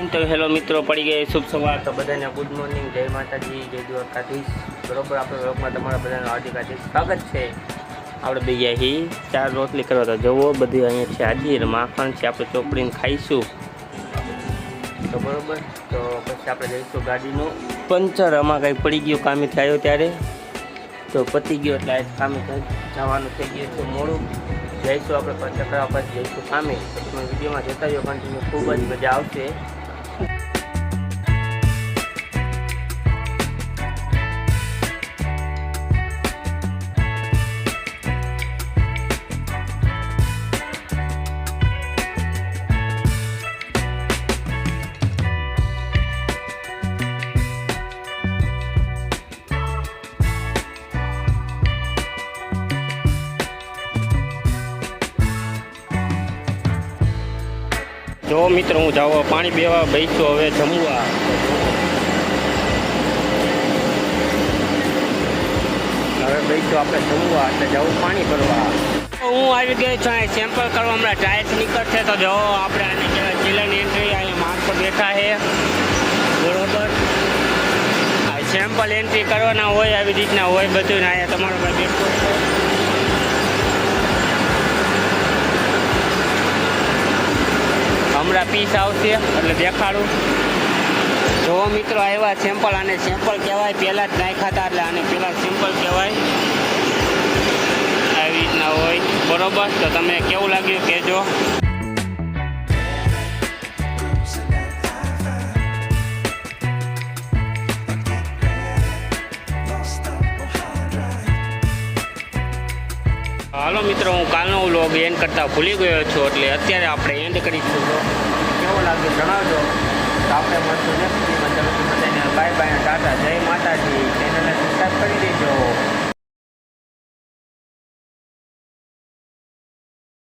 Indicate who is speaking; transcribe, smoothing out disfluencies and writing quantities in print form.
Speaker 1: તો હેલો મિત્રો, પડી ગઈ શુભ સવાર. તો બધાને ગુડ મોર્નિંગ, જય માતાજી, જય દ્વારકાધીશ. બરોબર, આપણે વ્લોગમાં તમારા બધાનું હાર્દિક હાર્દિક સ્વાગત છે. આપણે બે ગયા છીએ ચાર રોટલી કરવા. તો જવો બધી અહીંયા છે હાજીર, માખણ છે, આપણે ચોપડીને ખાઈશું. તો બરોબર, તો પછી આપણે જઈશું. ગાડીનું પંચર આમાં કંઈ પડી ગયું, કામેથી આવ્યો ત્યારે તો પતી ગયો, એટલે આ કામે જવાનું થઈ ગયું છે મોડું. જઈશું આપણે પંચર કરવા, પછી જઈશું કામે. તો તમે વિડીયોમાં જોતા રહ્યો, કન્ટિન્યુ ખૂબ જ મજા આવશે. જો મિત્રો, હું જાઉં પાણી પીવા બેસું, હવે જમવા. હવે બેસું આપણે જમવા, એટલે જવું પાણી ભરવા. હું આવી ગયો છું અહીં સેમ્પલ કરવા. હમણાં ટાયર્સ નીકળશે તો જો આપણે આને કહેવાય જિલ્લાની એન્ટ્રી. અહીંયા માર્ક પર બેઠા છે બરોબર. આ સેમ્પલ એન્ટ્રી કરવાના હોય, આવી રીતના હોય બધું. ને અહીંયા તમારો ભાઈ બેઠો છે. હમણાં પીસ આવશે એટલે દેખાડું. જો મિત્રો આવ્યા સેમ્પલ. આને સેમ્પલ કહેવાય, પહેલાં જ નાખ્યા હતા એટલે આને પહેલાં સેમ્પલ કહેવાય. આવી રીતના હોય બરોબર. તો તમે કેવું લાગ્યું કહેજો. હાલો મિત્રો, હું કાલનો વ્લોગ એન્ડ કરતા ભૂલી ગયો છું, એટલે અત્યારે આપણે એન્ડ કરીશું. કેવો લાગ્યો જણાવજો. તો આપણે મળશું નેક્સ્ટ વીકમાં. ચલો બધાને બાય બાય, ટાટા, જય માતાજી. ચેનલને સબસ્ક્રાઈબ કરી દેજો.